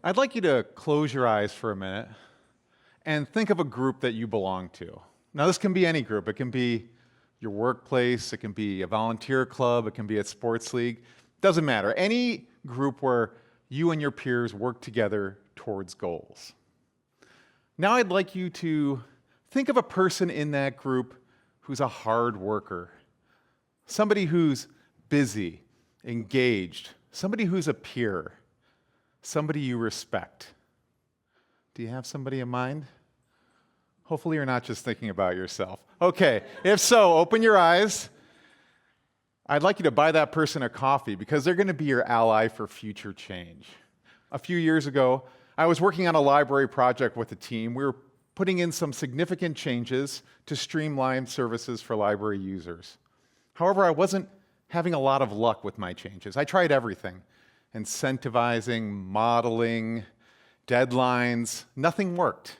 I'd like you to close your eyes for a minute and think of a group that you belong to. Now, this can be any group. It can be your workplace, it can be a volunteer club, it can be a sports league. Doesn't matter. Any group where you and your peers work together towards goals. Now, I'd like you to think of a person in that group who's a hard worker, somebody who's busy, engaged, somebody who's a peer, somebody you respect. Do you have somebody in mind? Hopefully you're not just thinking about yourself. Okay, if so, open your eyes. I'd like you to buy that person a coffee because they're going to be your ally for future change. A few years ago, I was working on a library project with a team. We were putting in some significant changes to streamline services for library users. However, I wasn't having a lot of luck with my changes. I tried everything: incentivizing, modeling, deadlines. Nothing worked.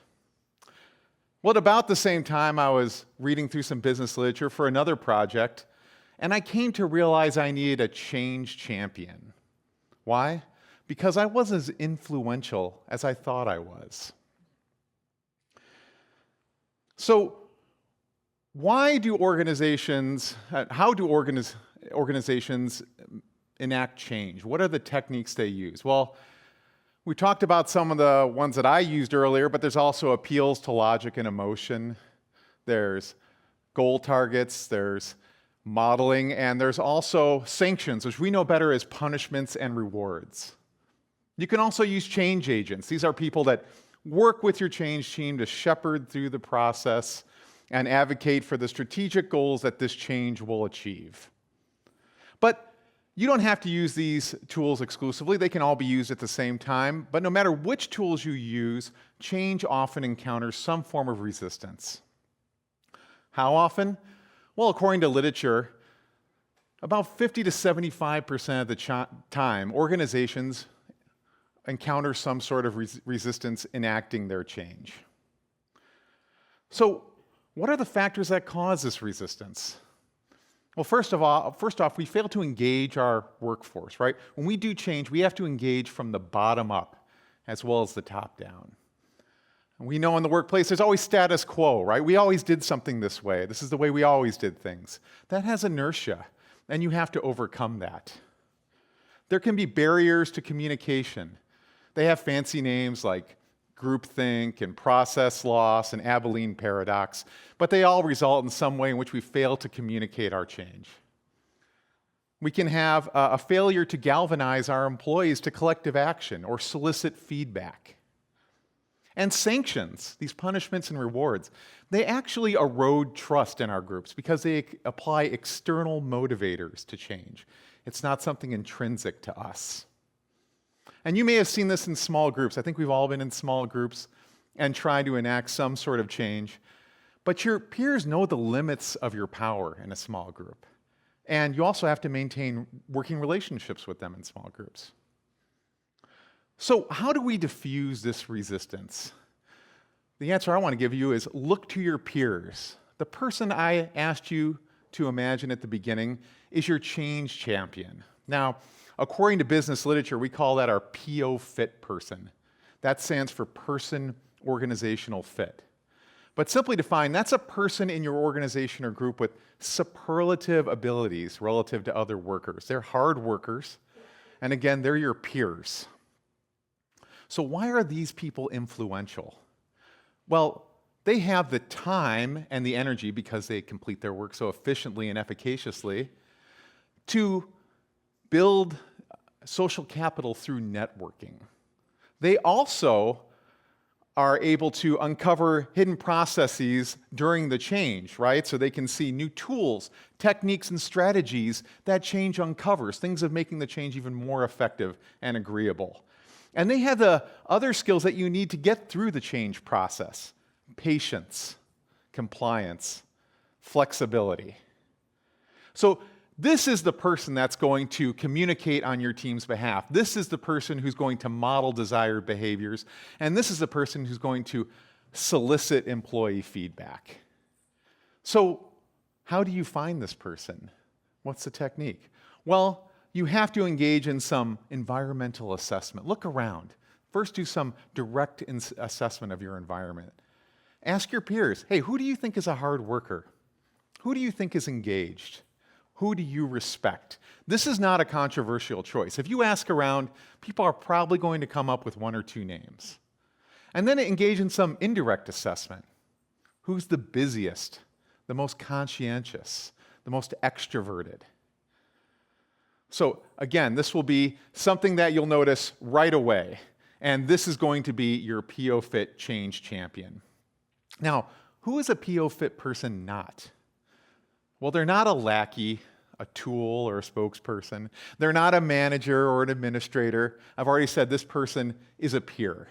Well, at about the same time, I was reading through some business literature for another project, and I came to realize I needed a change champion. Why? Because I wasn't as influential as I thought I was. So, how do organizations enact change? What are the techniques they use? Well, we talked about some of the ones that I used earlier, but there's also appeals to logic and emotion. There's goal targets, there's modeling, and there's also sanctions, which we know better as punishments and rewards. You can also use change agents. These are people that work with your change team to shepherd through the process and advocate for the strategic goals that this change will achieve. But you don't have to use these tools exclusively. They can all be used at the same time. But no matter which tools you use, change often encounters some form of resistance. How often? Well, according to literature, about 50 to 75% of the time, organizations encounter some sort of resistance enacting their change. So, what are the factors that cause this resistance? Well, first off, we fail to engage our workforce, right? When we do change, we have to engage from the bottom up as well as the top down. And we know in the workplace there's always status quo, right? We always did something this way. This is the way we always did things. That has inertia, and you have to overcome that. There can be barriers to communication. They have fancy names like groupthink and process loss and Abilene paradox, but they all result in some way in which we fail to communicate our change. We can have a failure to galvanize our employees to collective action or solicit feedback. And sanctions, these punishments and rewards, they actually erode trust in our groups because they apply external motivators to change. It's not something intrinsic to us. And you may have seen this in small groups. I think we've all been in small groups and tried to enact some sort of change. But your peers know the limits of your power in a small group. And you also have to maintain working relationships with them in small groups. So how do we diffuse this resistance? The answer I want to give you is look to your peers. The person I asked you to imagine at the beginning is your change champion. Now, according to business literature, we call that our PO fit person. That stands for person organizational fit. But simply defined, that's a person in your organization or group with superlative abilities relative to other workers. They're hard workers, and again, they're your peers. So why are these people influential? Well, they have the time and the energy, because they complete their work so efficiently and efficaciously, to build social capital through networking. They also are able to uncover hidden processes during the change, right? So they can see new tools, techniques, and strategies that change uncovers, things of making the change even more effective and agreeable. And they have the other skills that you need to get through the change process: patience, compliance, flexibility. So this is the person that's going to communicate on your team's behalf. This is the person who's going to model desired behaviors. And this is the person who's going to solicit employee feedback. So how do you find this person? What's the technique? Well, you have to engage in some environmental assessment. Look around. First, do some direct assessment of your environment. Ask your peers, hey, who do you think is a hard worker? Who do you think is engaged? Who do you respect? This is not a controversial choice. If you ask around, people are probably going to come up with one or two names. And then engage in some indirect assessment. Who's the busiest, the most conscientious, the most extroverted? So again, this will be something that you'll notice right away. And this is going to be your PO Fit change champion. Now, who is a PO Fit person not? Well, they're not a lackey, a tool, or a spokesperson. They're not a manager or an administrator. I've already said this person is a peer.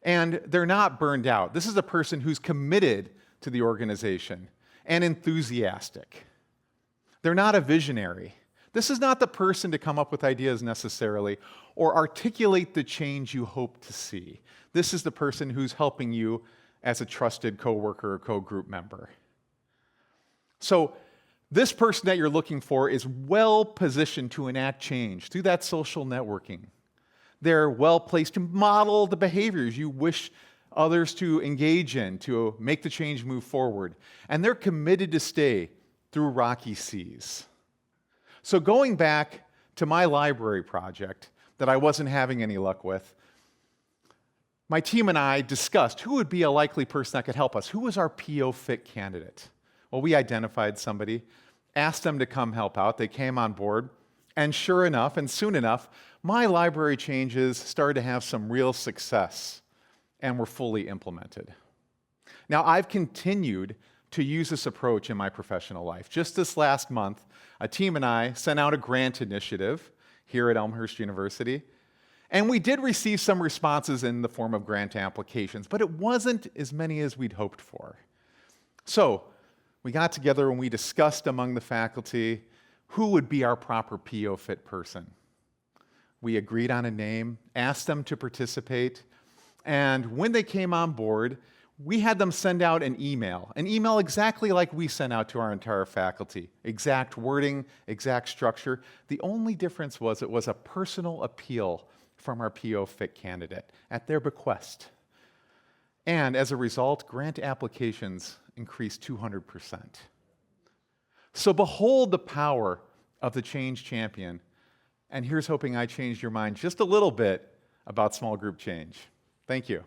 And they're not burned out. This is a person who's committed to the organization and enthusiastic. They're not a visionary. This is not the person to come up with ideas necessarily or articulate the change you hope to see. This is the person who's helping you as a trusted coworker or co-group member. So this person that you're looking for is well positioned to enact change through that social networking. They're well placed to model the behaviors you wish others to engage in to make the change move forward. And they're committed to stay through rocky seas. So going back to my library project that I wasn't having any luck with, my team and I discussed who would be a likely person that could help us. Who was our PO Fit candidate? Well, we identified somebody, asked them to come help out. They came on board. And sure enough, and soon enough, my library changes started to have some real success and were fully implemented. Now, I've continued to use this approach in my professional life. Just this last month, a team and I sent out a grant initiative here at Elmhurst University, and we did receive some responses in the form of grant applications, but it wasn't as many as we'd hoped for. So we got together and we discussed among the faculty who would be our proper PO Fit person. We agreed on a name, asked them to participate, and when they came on board, we had them send out an email exactly like we sent out to our entire faculty. Exact wording, exact structure. The only difference was it was a personal appeal from our PO Fit candidate at their bequest. And as a result, grant applications increased 200%. So behold the power of the change champion. And here's hoping I changed your mind just a little bit about small group change. Thank you.